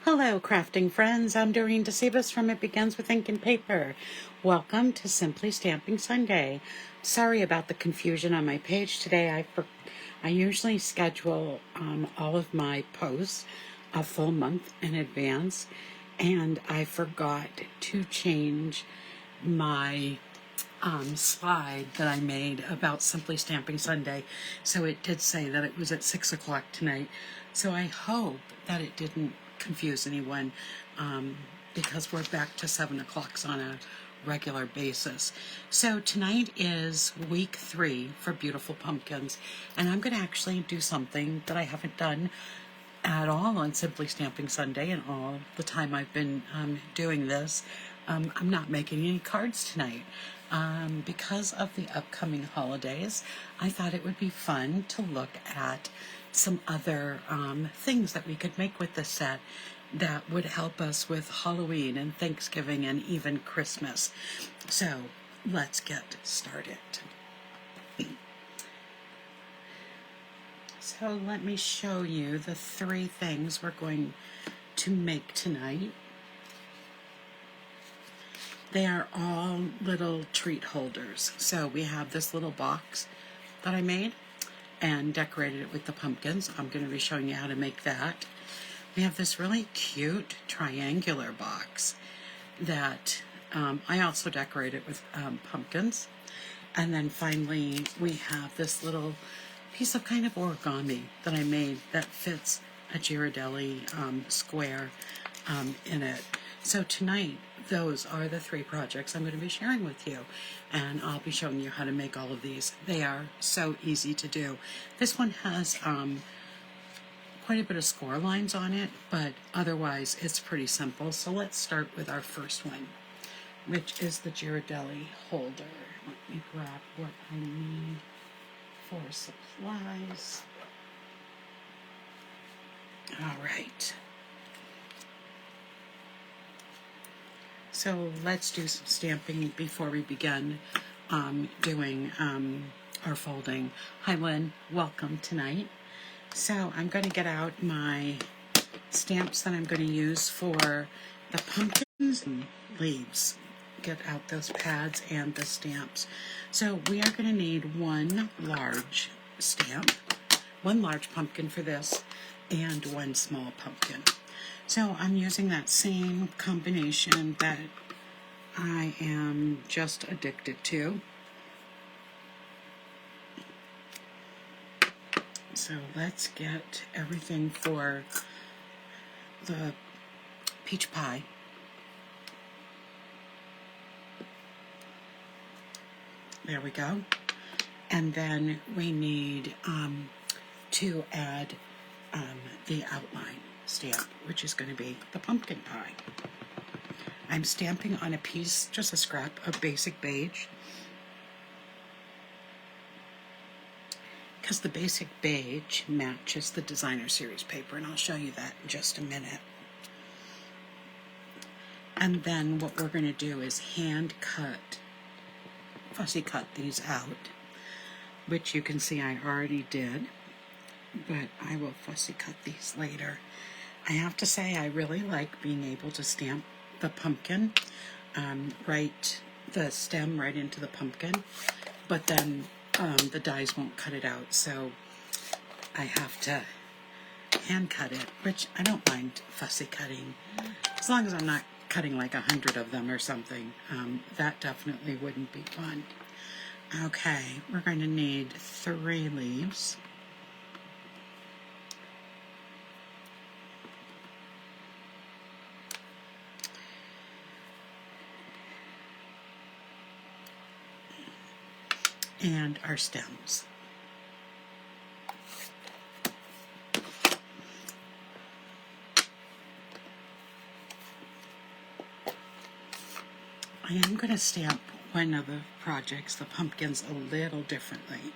Hello, crafting friends. I'm Doreen DeSivas from It Begins with Ink and Paper. Welcome to Simply Stamping Sunday. Sorry about the confusion on my page today. I usually schedule all of my posts a full month in advance, and I forgot to change my slide that I made about Simply Stamping Sunday. So it did say that it was at 6 o'clock tonight. So I hope that it didn't confuse anyone because we're back to 7 o'clocks on a regular basis. So tonight is week 3 for Beautiful Pumpkins, and I'm going to actually do something that I haven't done at all on Simply Stamping Sunday and all the time I've been doing this. I'm not making any cards tonight. Because of the upcoming holidays, I thought it would be fun to look at some other things that we could make with this set that would help us with Halloween and Thanksgiving and even Christmas. So let's get started. So let me show you the 3 things we're going to make tonight. They are all little treat holders. So we have this little box that I made and decorated it with the pumpkins. I'm going to be showing you how to make that. We have this really cute triangular box that I also decorated with pumpkins. And then finally we have this little piece of kind of origami that I made that fits a Ghirardelli square in it. So tonight, those are the 3 projects I'm going to be sharing with you, and I'll be showing you how to make all of these. They are so easy to do. This one has quite a bit of score lines on it, but otherwise it's pretty simple. So let's start with our first one, which is the Ghirardelli holder. Let me grab what I need for supplies. All right. So let's do some stamping before we begin doing our folding. Hi Lynn, welcome tonight. So I'm going to get out my stamps that I'm going to use for the pumpkins and leaves. Get out those pads and the stamps. So we are going to need 1 large stamp, 1 large pumpkin for this, and 1 small pumpkin. So I'm using that same combination that I am just addicted to. So let's get everything for the peach pie. There we go. And then we need to add the outline stamp, which is going to be the pumpkin pie. I'm stamping on a piece, just a scrap of basic beige, because the basic beige matches the designer series paper, and I'll show you that in just a minute. And then what we're going to do is fussy cut these out, which you can see I already did, but I will fussy cut these later. I have to say I really like being able to stamp the pumpkin, the stem right into the pumpkin, but then the dies won't cut it out, so I have to hand cut it, which I don't mind fussy cutting, as long as I'm not cutting like 100 of them or something. That definitely wouldn't be fun. Okay, we're going to need 3 leaves. And our stems. I am going to stamp one of the projects, the pumpkins, a little differently.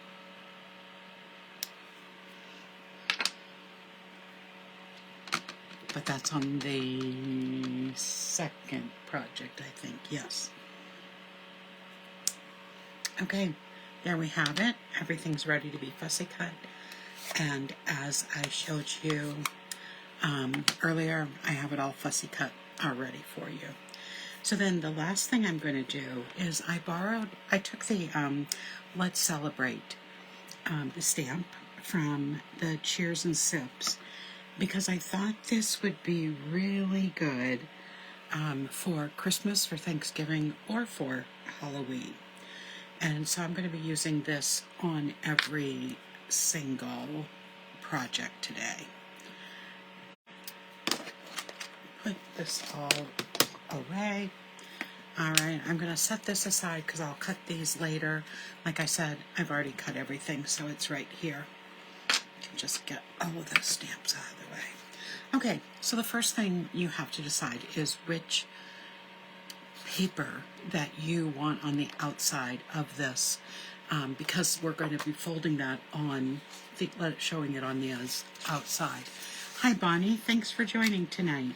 But that's on the 2nd project, I think, yes. Okay, there we have it. Everything's ready to be fussy cut. And as I showed you earlier. I have it all fussy cut already for you. So then the last thing I'm going to do is I took the Let's Celebrate stamp from the Cheers and Sips because I thought this would be really good for Christmas, for Thanksgiving, or for Halloween. And so I'm going to be using this on every single project today. Put this all away. Alright, I'm going to set this aside because I'll cut these later. Like I said, I've already cut everything, so it's right here. Just get all of those stamps out of the way. Okay, so the first thing you have to decide is which paper that you want on the outside of this, because we're going to be folding that on, showing it on the outside. Hi Bonnie, thanks for joining tonight.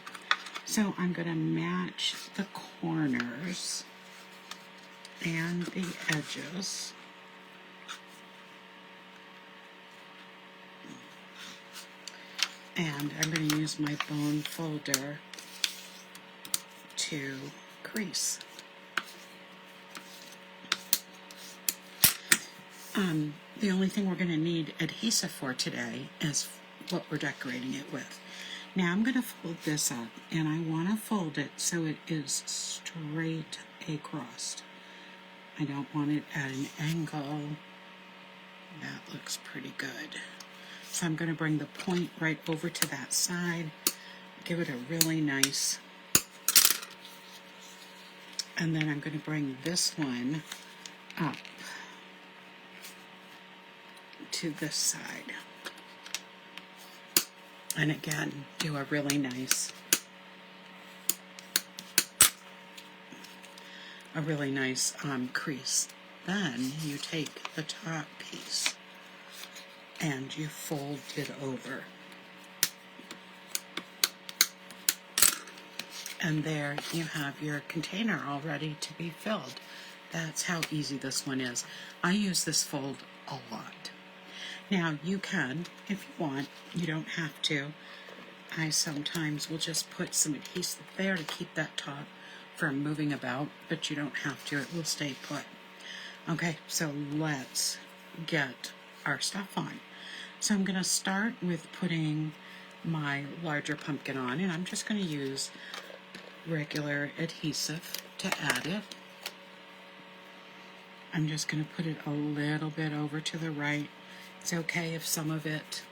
So I'm going to match the corners and the edges. And I'm going to use my bone folder to crease. The only thing we're going to need adhesive for today is what we're decorating it with. Now I'm going to fold this up, and I want to fold it so it is straight across. I don't want it at an angle. That looks pretty good. So I'm going to bring the point right over to that side, give it a really nice, and then I'm going to bring this one up to this side. And again, do a really nice crease. Then you take the top piece and you fold it over. And there you have your container all ready to be filled. That's how easy this one is. I use this fold a lot. Now you can, if you want, you don't have to. I sometimes will just put some adhesive there to keep that top from moving about, but you don't have to, it will stay put. Okay, so let's get our stuff on. So I'm going to start with putting my larger pumpkin on, and I'm just going to use regular adhesive to add it. I'm just going to put it a little bit over to the right. It's okay if some of it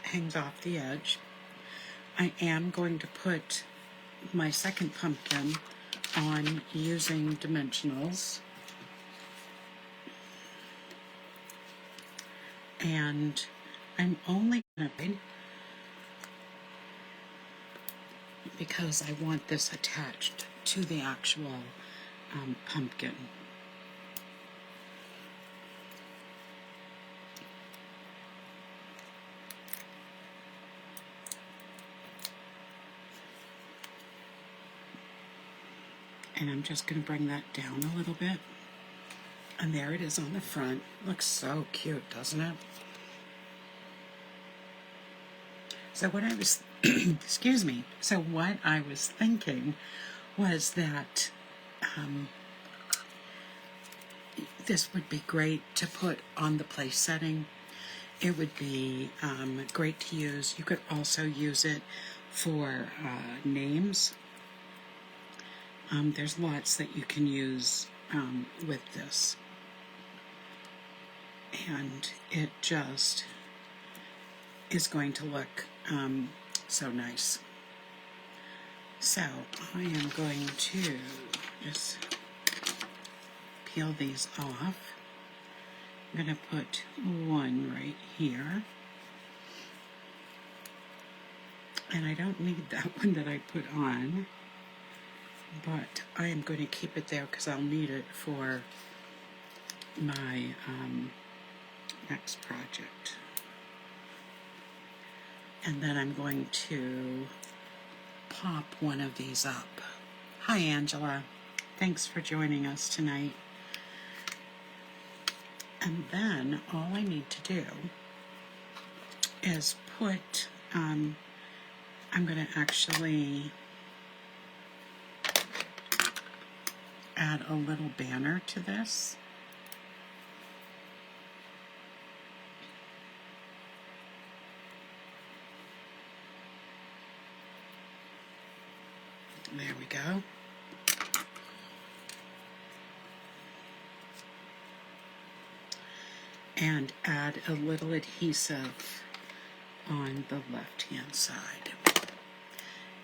hangs off the edge. I am going to put my second pumpkin on using dimensionals. And I'm only going to, because I want this attached to the actual pumpkin. And I'm just going to bring that down a little bit. And there it is on the front. Looks so cute, doesn't it? So what I was, excuse me. So what I was thinking was that this would be great to put on the place setting. It would be great to use. You could also use it for names. There's lots that you can use with this. And it just is going to look so nice. So I am going to just peel these off. I'm going to put one right here. And I don't need that one that I put on, but I am going to keep it there because I'll need it for my next project. And then I'm going to pop one of these up. Hi Angela, thanks for joining us tonight. And then all I need to do is put I'm going to actually add a little banner to this. There we go. And add a little adhesive on the left-hand side.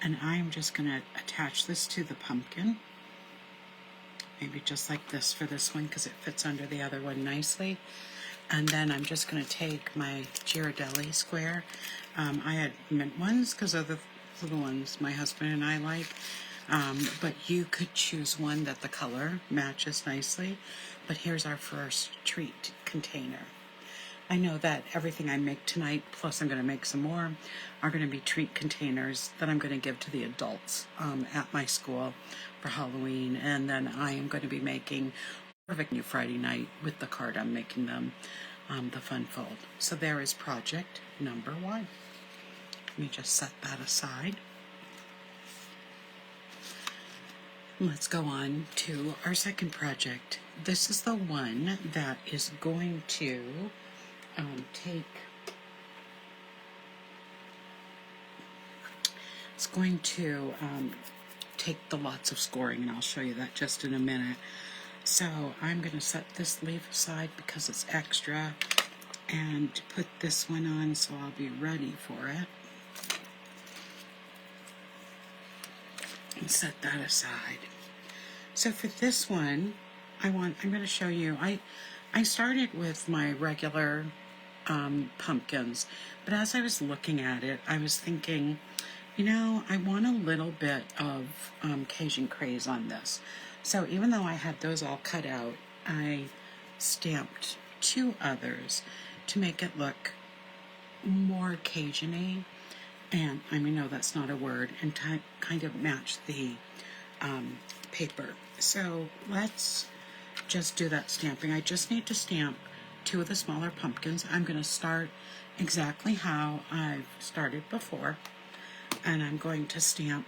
And I'm just going to attach this to the pumpkin. Maybe just like this for this one because it fits under the other one nicely. And then I'm just going to take my Ghirardelli square. I had mint ones because they're the ones my husband and I like. But you could choose one that the color matches nicely. But here's our first treat container. I know that everything I make tonight, plus I'm going to make some more, are going to be treat containers that I'm going to give to the adults at my school for Halloween. And then I am going to be making perfect new Friday night with the card I'm making them, the fun fold. So there is project number 1. Let me just set that aside. Let's go on to our second project. This is the one that is going to take the lots of scoring, and I'll show you that just in a minute. So I'm going to set this leaf aside because it's extra and put this one on so I'll be ready for it. And set that aside. So for this one, I'm going to show you, I started with my regular pumpkins, but as I was looking at it, I was thinking, you know, I want a little bit of Cajun craze on this. So even though I had those all cut out, I stamped 2 others to make it look more Cajun-y, and I mean, no, that's not a word, and kind of match the paper. So let's just do that stamping. I just need to stamp 2 of the smaller pumpkins. I'm going to start exactly how I've started before, and I'm going to stamp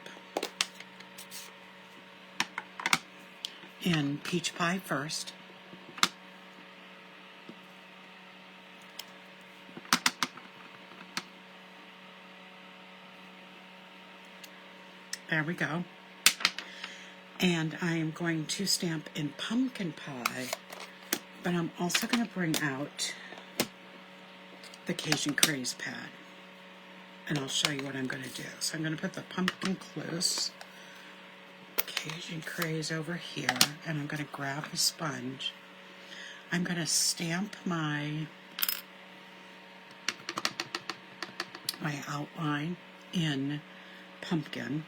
in peach pie first. There we go. And I am going to stamp in pumpkin pie, but I'm also going to bring out the Cajun Craze pad, and I'll show you what I'm going to do. So I'm going to put the pumpkin close, Cajun Craze over here, and I'm going to grab a sponge. I'm going to stamp my outline in pumpkin,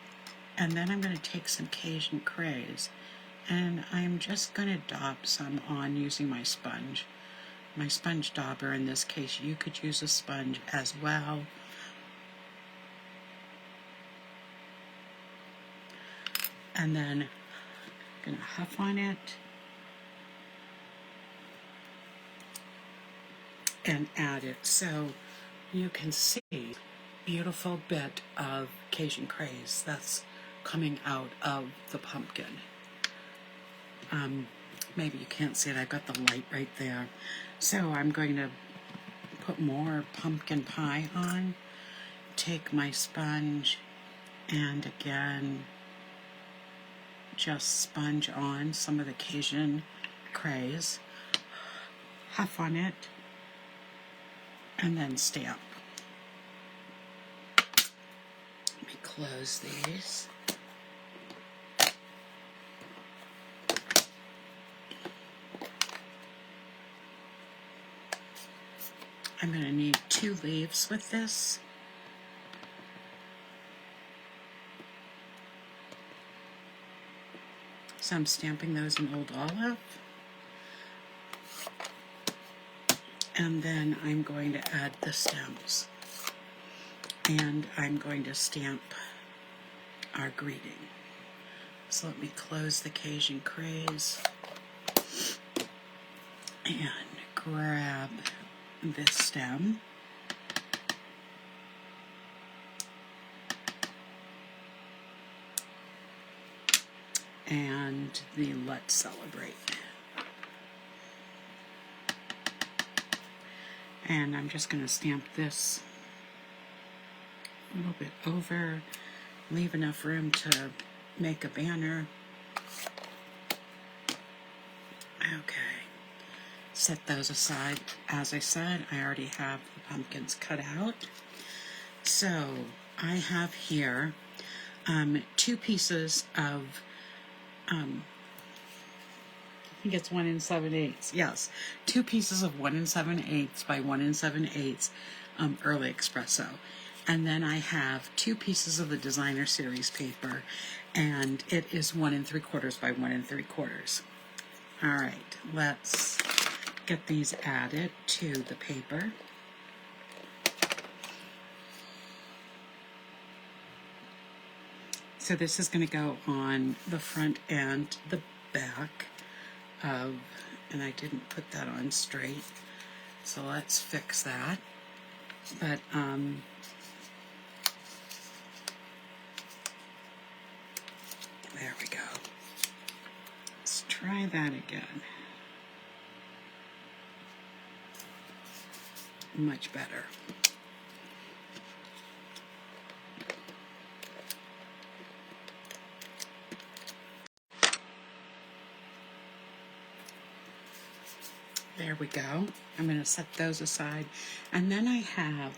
and then I'm going to take some Cajun Craze, and I'm just going to dab some on using my sponge dauber. In this case, you could use a sponge as well. And then I'm going to huff on it and add it. So you can see a beautiful bit of Cajun Craze that's coming out of the pumpkin. Maybe you can't see it. I've got the light right there. So I'm going to put more pumpkin pie on, take my sponge, and again, just sponge on some of the Cajun Craze, huff on it, and then stamp. Let me close these. I'm going to need 2 leaves with this. So I'm stamping those in Old Olive. And then I'm going to add the stems. And I'm going to stamp our greeting. So let me close the Cajun Craze and grab this stem. and the Let's Celebrate. And I'm just going to stamp this a little bit over, leave enough room to make a banner. Okay, set those aside. As I said, I already have the pumpkins cut out. So I have here 2 pieces of, I think it's 1 7/8. Yes, 2 pieces of 1 7/8 by 1 7/8 early espresso. And then I have 2 pieces of the designer series paper, and it is 1 3/4 by 1 3/4. All right, let's get these added to the paper. So this is going to go on the front and the back of, and I didn't put that on straight, so let's fix that. But there we go. Let's try that again. Much better. There we go. I'm going to set those aside. And then I have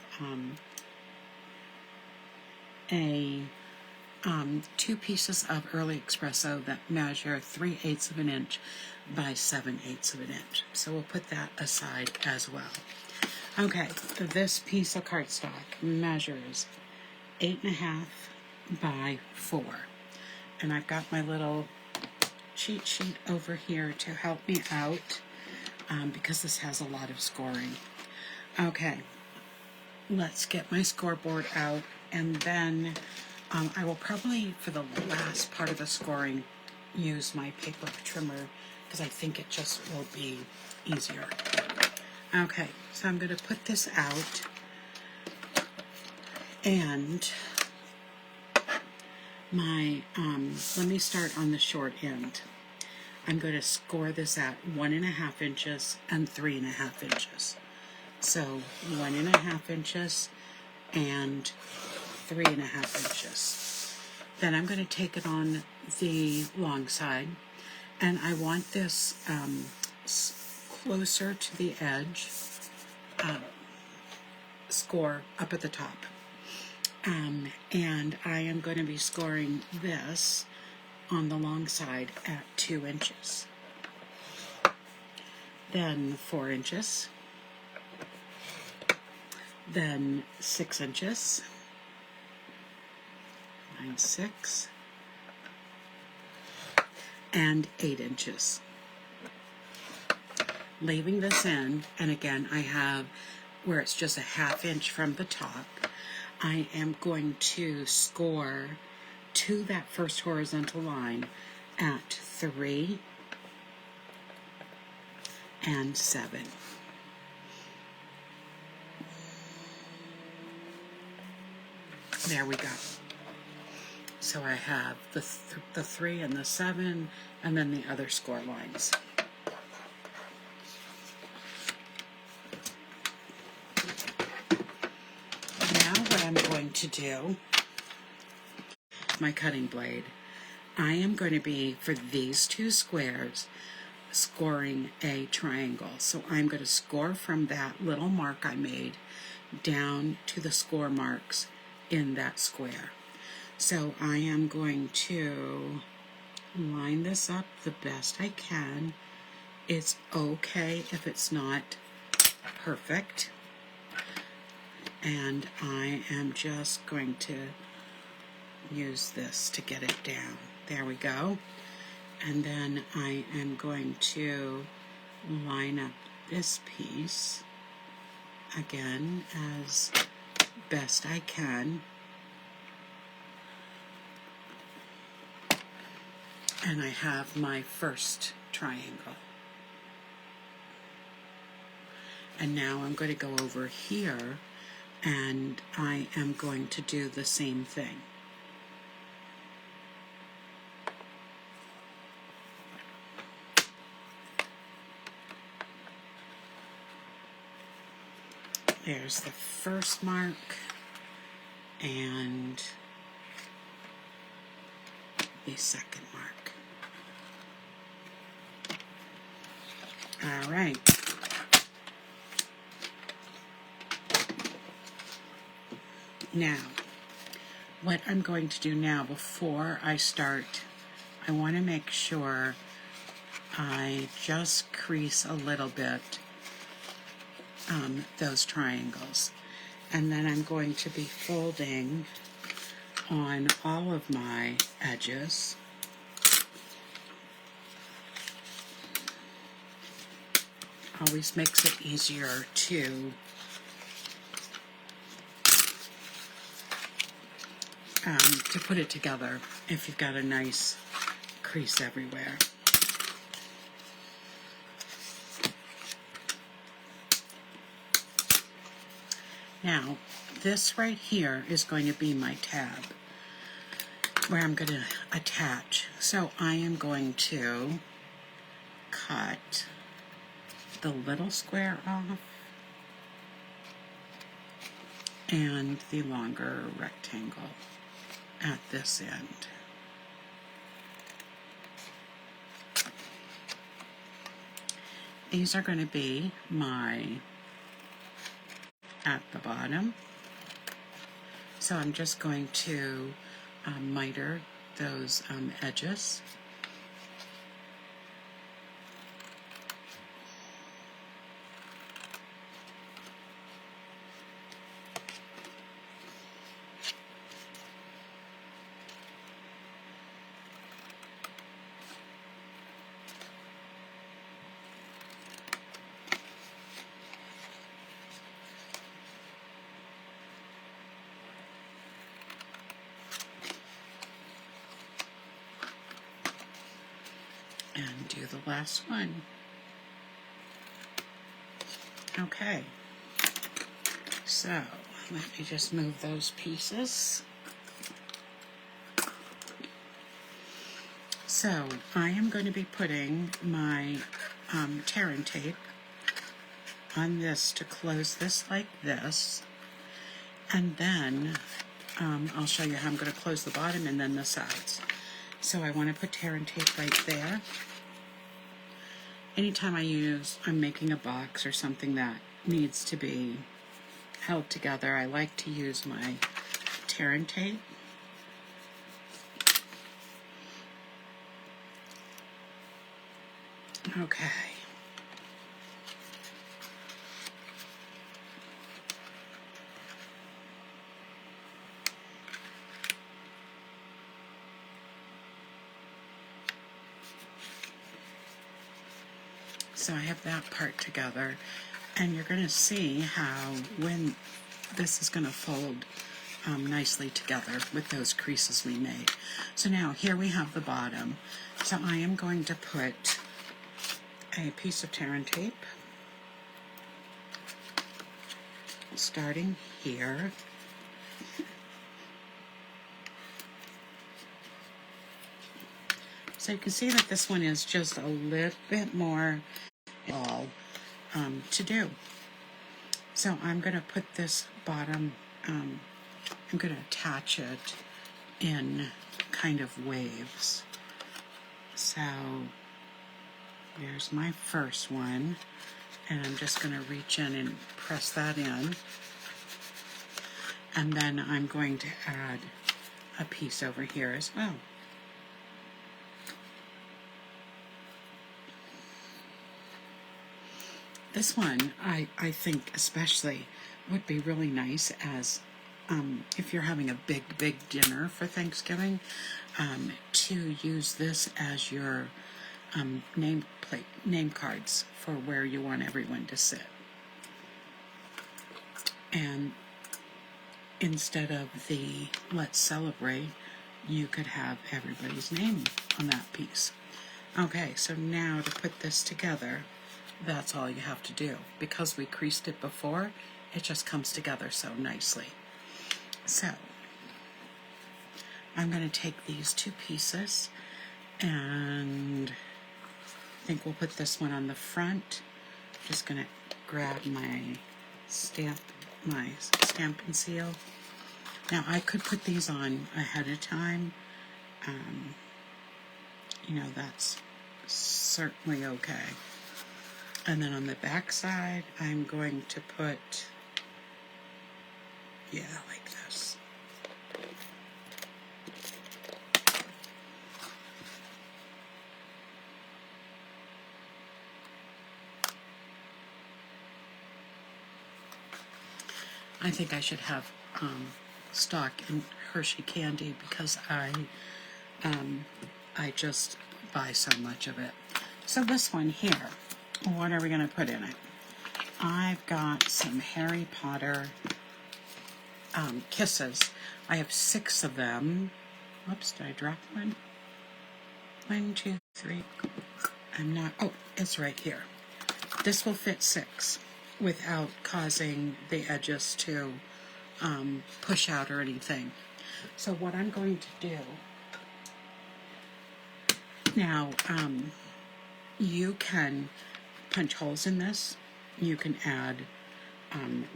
2 pieces of early espresso that measure 3/8 of an inch by 7/8 of an inch. So we'll put that aside as well. Okay, this piece of cardstock measures 8.5 by 4. And I've got my little cheat sheet over here to help me out. Because this has a lot of scoring. Okay, let's get my scoreboard out, and then I will probably, for the last part of the scoring, use my paper trimmer, because I think it just will be easier. Okay, so I'm going to put this out, and let me start on the short end. I'm going to score this at 1.5 inches and 3.5 inches. So 1.5 inches and 3.5 inches. Then I'm going to take it on the long side, and I want this closer to the edge, score up at the top. And I am going to be scoring this on the long side at 2 inches. Then 4 inches. Then 6 inches. 6. And 8 inches. Leaving this in, and again I have where it's just a 1/2 inch from the top, I am going to score to that first horizontal line at 3 and 7. There we go. So I have the 3 and the 7, and then the other score lines. Now what I'm going to do, my cutting blade, I am going to be, for these 2 squares, scoring a triangle. So I'm going to score from that little mark I made down to the score marks in that square. So I am going to line this up the best I can. It's okay if it's not perfect. And I am just going to use this to get it down. There we go. And then I am going to line up this piece again as best I can. And I have my first triangle. And now I'm going to go over here, and I am going to do the same thing. There's the first mark and the second mark. All right. Now, what I'm going to do now before I start, I want to make sure I just crease a little bit those triangles. And then I'm going to be folding on all of my edges. Always makes it easier to put it together if you've got a nice crease everywhere. Now, this right here is going to be my tab where I'm going to attach. So I am going to cut the little square off and the longer rectangle at this end. These are going to be my at the bottom. So I'm just going to miter those edges. And do the last one. Okay, so let me just move those pieces. So I am going to be putting my tear and tape on this to close this like this, and then I'll show you how I'm going to close the bottom and then the sides. So I want to put tear and tape right there. Anytime I'm making a box or something that needs to be held together, I like to use my tear and tape. Okay. So I have that part together, and you're going to see how when this is going to fold nicely together with those creases we made. So now here we have the bottom. So I am going to put a piece of tear and tape starting here. So you can see that this one is just a little bit more to do. So I'm going to put this bottom, I'm going to attach it in kind of waves. So here's my first one, and I'm just going to reach in and press that in. And then I'm going to add a piece over here as well. This one, I think especially, would be really nice as if you're having a big dinner for Thanksgiving, to use this as your name cards for where you want everyone to sit. And instead of the let's celebrate, you could have everybody's name on that piece. Okay, so now to put this together, that's all you have to do. Because we creased it before, it just comes together so nicely. So I'm going to take these two pieces, and I think we'll put this one on the front. I'm just going to grab my stamp my stamp and seal. Now I could put these on ahead of time. You know, that's certainly okay. And then on the back side, I'm going to put, yeah, like this. I think I should have stock in Hershey candy because I just buy so much of it. So this one here, what are we going to put in it? I've got some Harry Potter kisses. I have 6 of them. Whoops, did I drop one? 1, 2, 3. I'm not, oh, it's right here. This will fit 6 without causing the edges to push out or anything. So what I'm going to do now, you can punch holes in this. You can add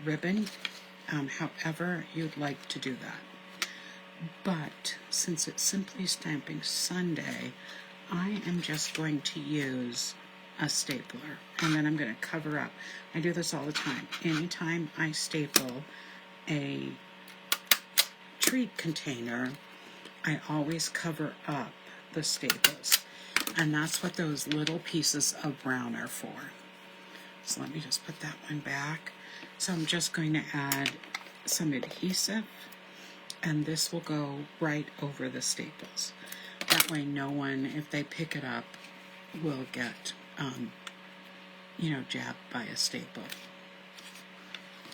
ribbon, however you'd like to do that. But since it's Simply Stamping Sunday, I am just going to use a stapler, and then I'm going to cover up. I do this all the time. Anytime I staple a treat container, I always cover up the staples. And that's what those little pieces of brown are for. So let me just put that one back. So I'm just going to add some adhesive, and this will go right over the staples. That way no one, if they pick it up, will get, you know, jabbed by a staple.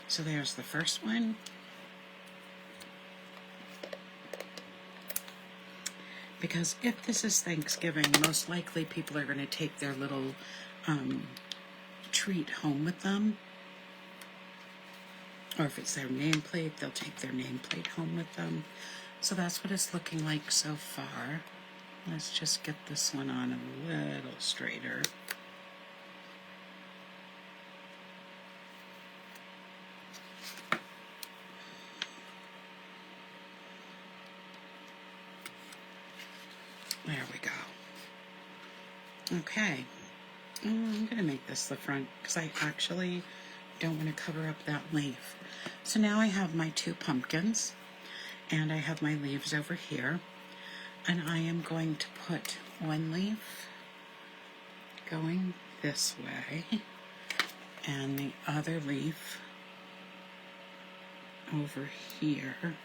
So there's the first one. Because if this is Thanksgiving, most likely people are going to take their little treat home with them. Or if it's their nameplate, they'll take their nameplate home with them. So that's what it's looking like so far. Let's just get this one on a little straighter. There we go. Okay. I'm going to make this the front because I actually don't want to cover up that leaf. So now I have my 2 pumpkins and I have my leaves over here, and I am going to put one leaf going this way and the other leaf over here.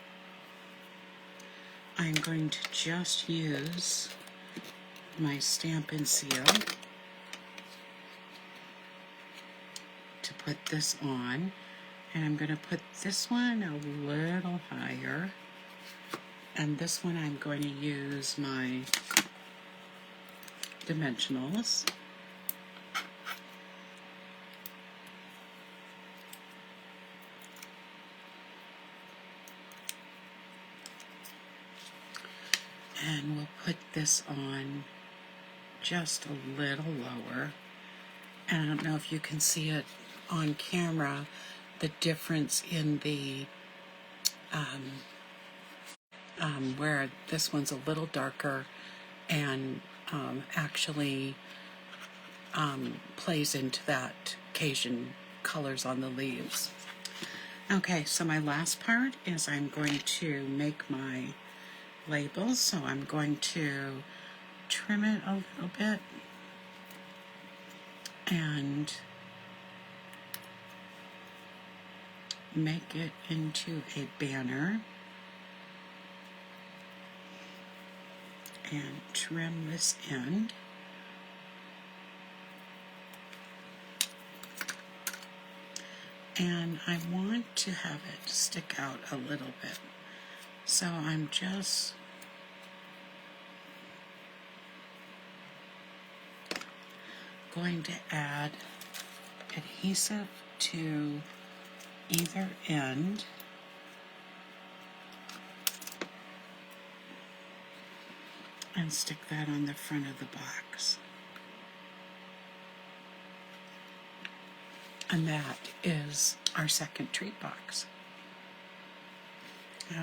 I'm going to just use my stamp and seal to put this on, and I'm going to put this one a little higher, and this one I'm going to use my dimensionals. And we'll put this on just a little lower. And I don't know if you can see it on camera, the difference in the, where this one's a little darker and actually plays into that Cajun colors on the leaves. Okay, so my last part is I'm going to make my labels, so I'm going to trim it a little bit and make it into a banner and trim this end. And I want to have it stick out a little bit. So I'm just going to add adhesive to either end. And stick that on the front of the box. And that is our second treat box.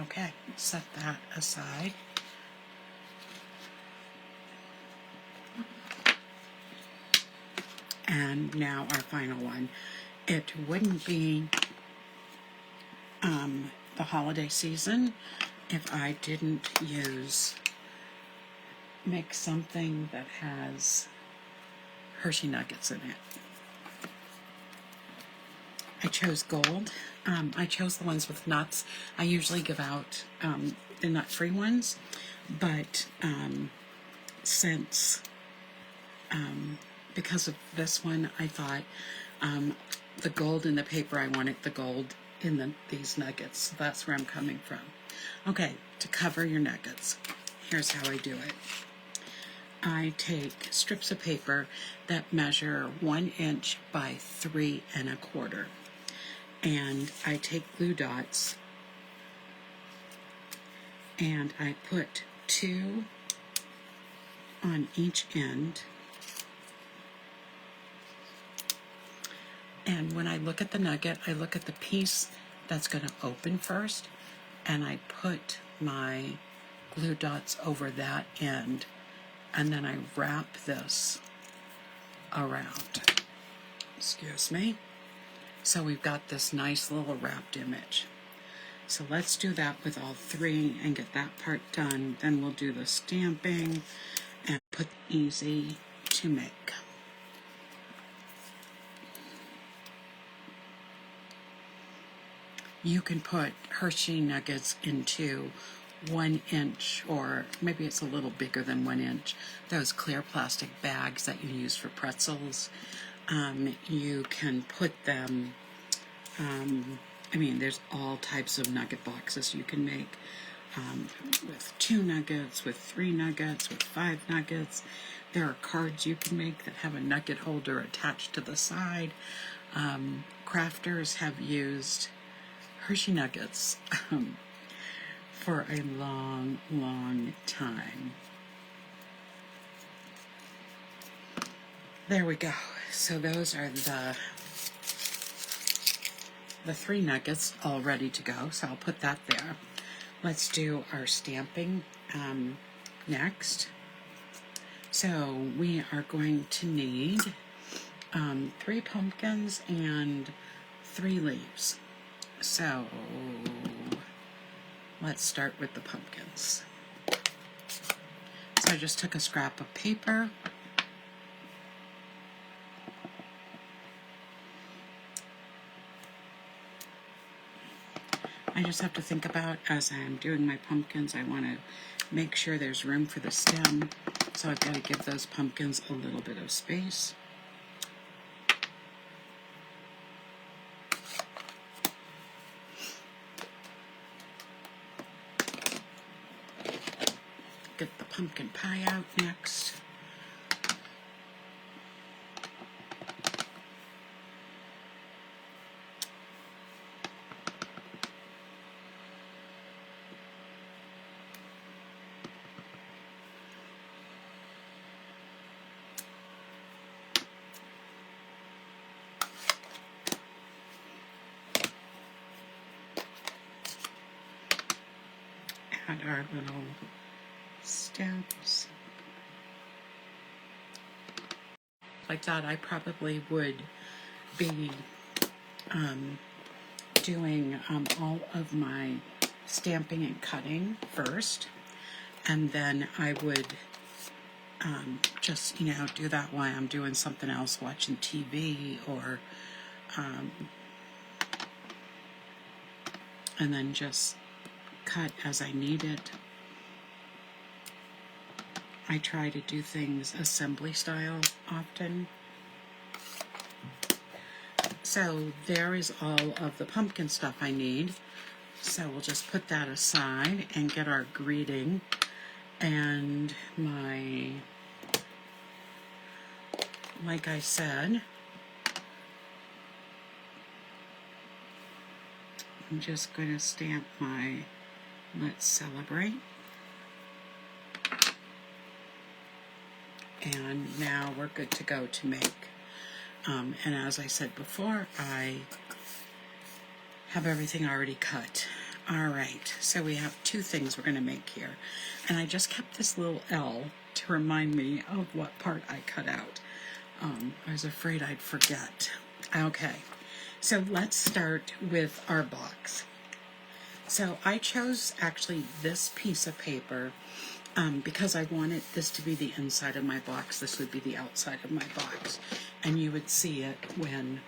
Okay, set that aside. And now our final one. It wouldn't be the holiday season if I didn't make something that has Hershey nuggets in it. I chose gold. I chose the ones with nuts. I usually give out the nut-free ones, but because of this one, I thought the gold in the paper, I wanted the gold in these nuggets. So that's where I'm coming from. Okay, to cover your nuggets, here's how I do it. I take strips of paper that measure 1 inch by 3 1/4. And I take glue dots and I put 2 on each end. And when I look at the nugget, I look at the piece that's going to open first, and I put my glue dots over that end, and then I wrap this around. Excuse me. So we've got this nice little wrapped image. So let's do that with all 3 and get that part done. Then we'll do the stamping and put easy to make. You can put Hershey nuggets into 1 inch, or maybe it's a little bigger than 1 inch, those clear plastic bags that you use for pretzels. You can put them, there's all types of nugget boxes you can make, with 2 nuggets, with 3 nuggets, with 5 nuggets. There are cards you can make that have a nugget holder attached to the side. Crafters have used Hershey nuggets for a long, long time. There we go. So those are the 3 nuggets all ready to go. So I'll put that there. Let's do our stamping next. So we are going to need 3 pumpkins and 3 leaves. So let's start with the pumpkins. So I just took a scrap of paper. I just have to think about, as I'm doing my pumpkins, I want to make sure there's room for the stem. So I've got to give those pumpkins a little bit of space. Get the pumpkin pie out next. Add our little stems. Like that, I probably would be doing all of my stamping and cutting first, and then I would just, do that while I'm doing something else, watching TV, or and then just cut as I need it. I try to do things assembly style often. So there is all of the pumpkin stuff I need. So we'll just put that aside and get our greeting and like I said, I'm just going to stamp my Let's Celebrate. And now we're good to go to make And as I said before, I have everything already cut. All right, so we have two things we're going to make here. And I just kept this little L to remind me of what part I cut out. I was afraid I'd forget. Okay, so let's start with our box. So I chose actually this piece of paper because I wanted this to be the inside of my box. This would be the outside of my box. And you would see it when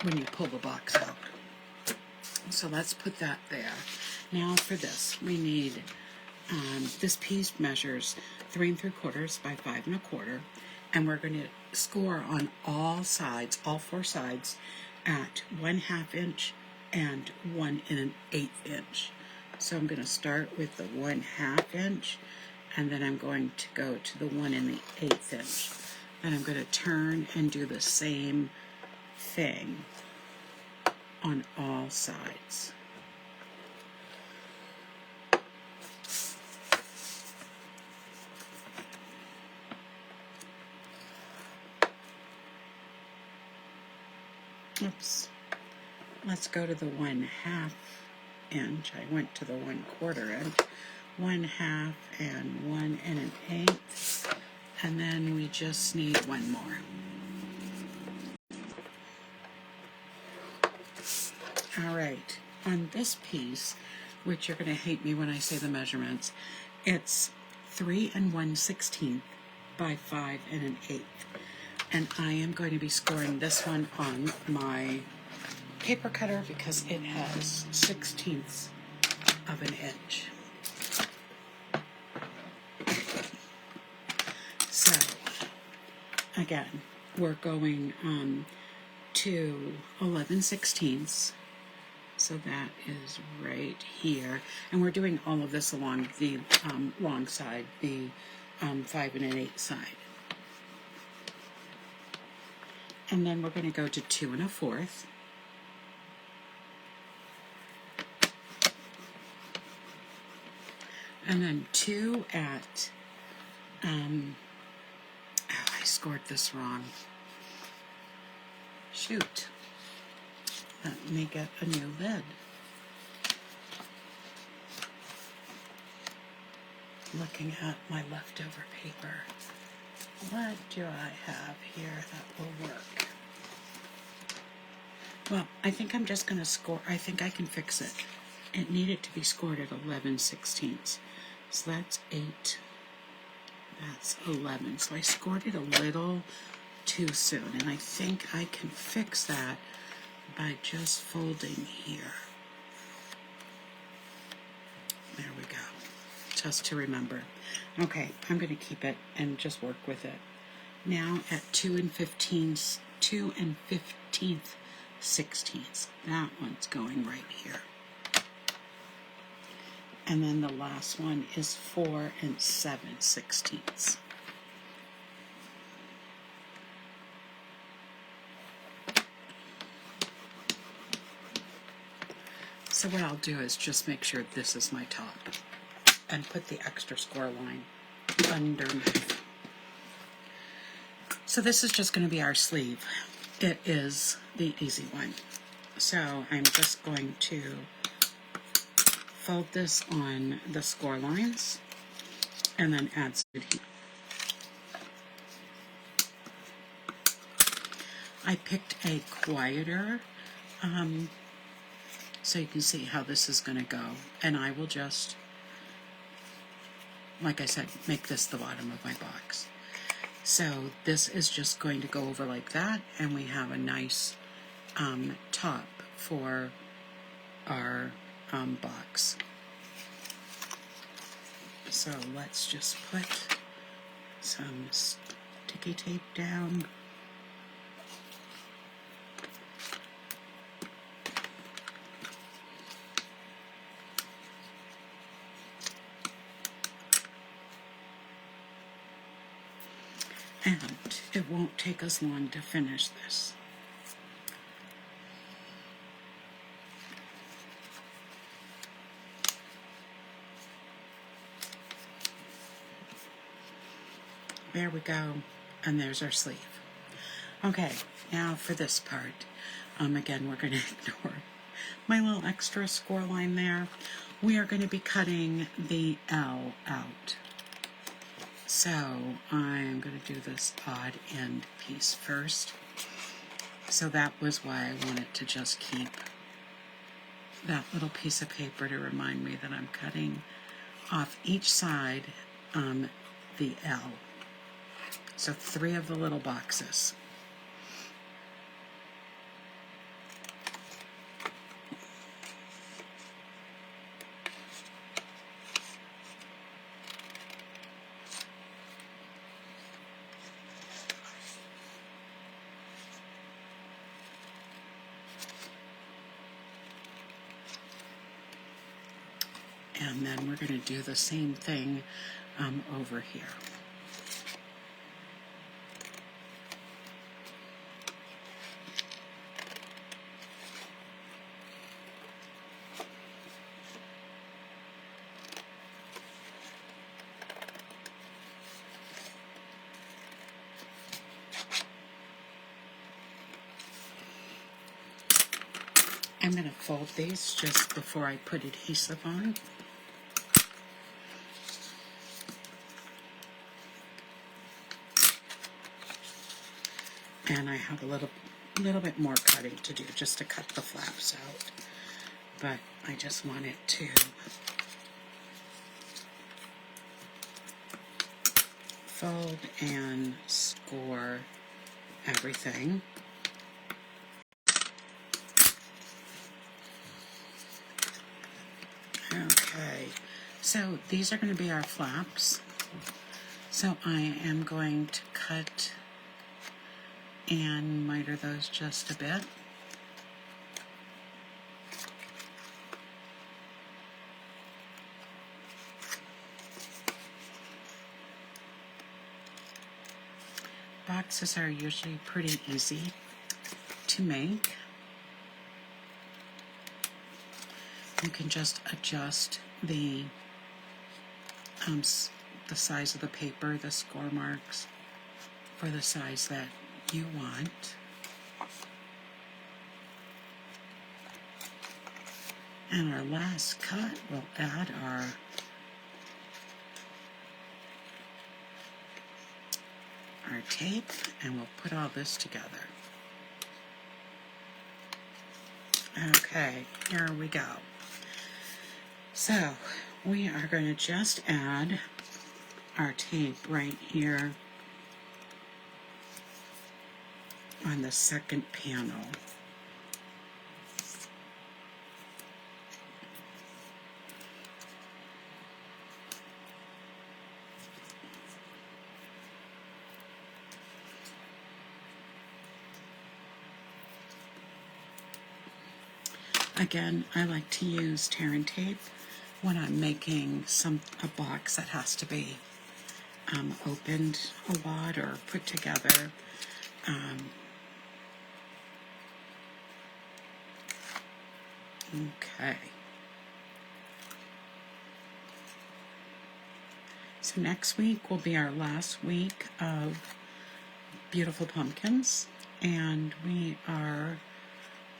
you pull the box out. So let's put that there. Now for this, we need, this piece measures 3 3/4 by 5 1/4, and we're going to score on all sides, all 4 sides, at 1/2 inch and 1 1/8 inch. So I'm going to start with the 1/2 inch, and then I'm going to go to the 1 1/8 inch. And I'm going to turn and do the same thing on all sides. Oops. Let's go to the 1/2 inch. I went to the 1/4 inch. 1/2 and 1 1/8. And then we just need one more. All right, on this piece, which you're going to hate me when I say the measurements, it's 3 1/16 by 5 1/8. And I am going to be scoring this one on my paper cutter because it has 1/16 of an inch. So, again, we're going to 11/16. So that is right here. And we're doing all of this along the long side, the 5 1/8 side. And then we're going to go to 2 1/4. And then 2 at, I scored this wrong. Shoot. Let me get a new lid. Looking at my leftover paper. What do I have here that will work? Well, I think I'm just going to score. I think I can fix it. It needed to be scored at 11/16. So that's 8. That's 11. So I scored it a little too soon. And I think I can fix that by just folding here. There we go. Just to remember. Okay, I'm going to keep it and just work with it. Now at 2 1/15, 2 1/15/16. That one's going right here. And then the last one is 4 7/16. So what I'll do is just make sure this is my top and put the extra score line underneath. So this is just going to be our sleeve. It is the easy one. So I'm just going to fold this on the score lines and then add some heat. I picked a quieter so you can see how this is going to go, and I will just, like I said, make this the bottom of my box. So this is just going to go over like that, and we have a nice top for our box. So let's just put some sticky tape down. And it won't take us long to finish this. there we go. And there's our sleeve. Okay, now for this part. Again, we're going to ignore my little extra score line there. We are going to be cutting the L out. So I'm going to do this odd end piece first. So that was why I wanted to just keep that little piece of paper to remind me that I'm cutting off each side the L. So 3 of the little boxes. And then we're going to do the same thing over here. I'm going to fold these just before I put adhesive on. And I have a little bit more cutting to do just to cut the flaps out. But I just wanted to fold and score everything. Okay, so these are going to be our flaps. So I am going to cut and miter those just a bit. Boxes are usually pretty easy to make. You can just adjust the size of the paper, the score marks, for the size that you want. And our last cut, we'll add our tape, and we'll put all this together. Okay, here we go. So we are going to just add our tape right here on the second panel. Again, I like to use tear and tape when I'm making a box that has to be opened a lot or put together. Okay. So next week will be our last week of Beautiful Pumpkins, and we are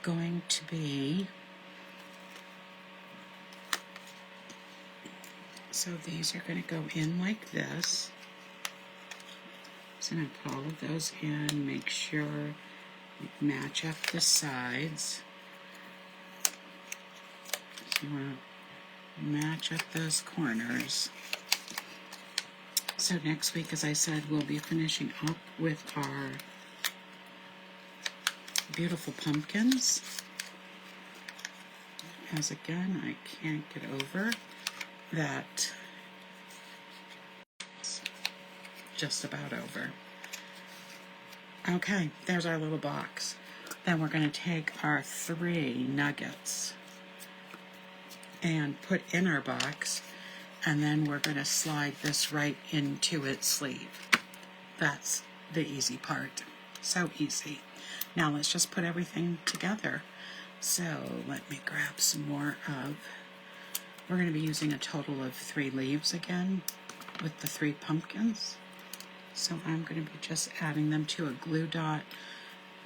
going to be, so these are going to go in like this. So I'm going to put all of those in, make sure we match up the sides. So you want to match up those corners. So next week, as I said, we'll be finishing up with our Beautiful Pumpkins. As again, I can't get over that. Just about over. Okay, there's our little box. Then we're going to take our 3 nuggets and put in our box, and then we're going to slide this right into its sleeve. That's the easy part. So easy. Now let's just put everything together. So let me grab some more of, we're going to be using a total of 3 leaves again with the 3 pumpkins. So I'm going to be just adding them to a glue dot.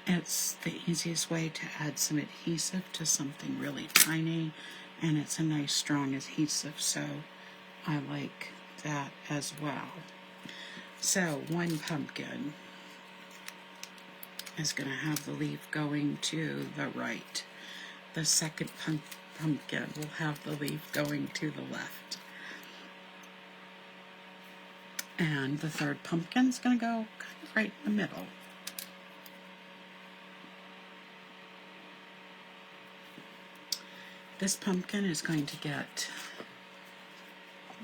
It's the easiest way to add some adhesive to something really tiny, and it's a nice strong adhesive, so I like that as well. So one pumpkin is going to have the leaf going to the right. The second pumpkin will have the leaf going to the left. And the third pumpkin's going to go kind of right in the middle. This pumpkin is going to get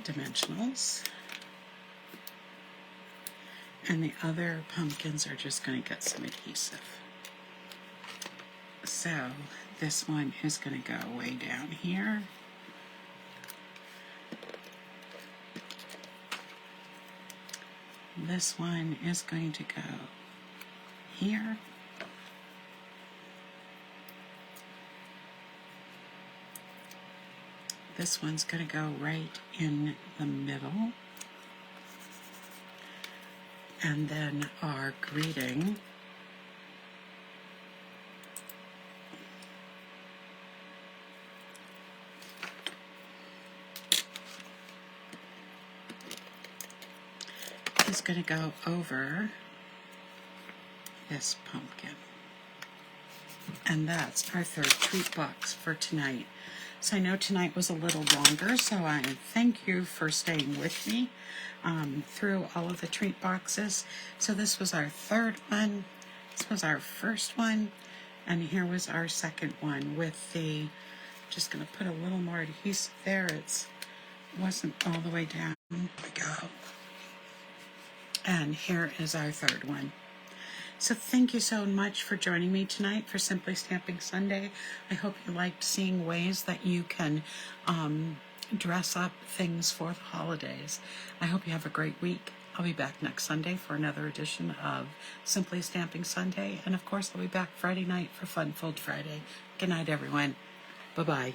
dimensionals, and the other pumpkins are just going to get some adhesive. So this one is going to go way down here. This one is going to go here. This one's going to go right in the middle. And then our greeting is going to go over this pumpkin. And that's our third treat box for tonight. So I know tonight was a little longer, so I thank you for staying with me through all of the treat boxes. So this was our third one, this was our first one, and here was our second one with the, just going to put a little more adhesive there. It wasn't all the way down. There we go. And here is our third one. So thank you so much for joining me tonight for Simply Stamping Sunday. I hope you liked seeing ways that you can dress up things for the holidays. I hope you have a great week. I'll be back next Sunday for another edition of Simply Stamping Sunday. And of course, I'll be back Friday night for Fun Filled Friday. Good night, everyone. Bye-bye.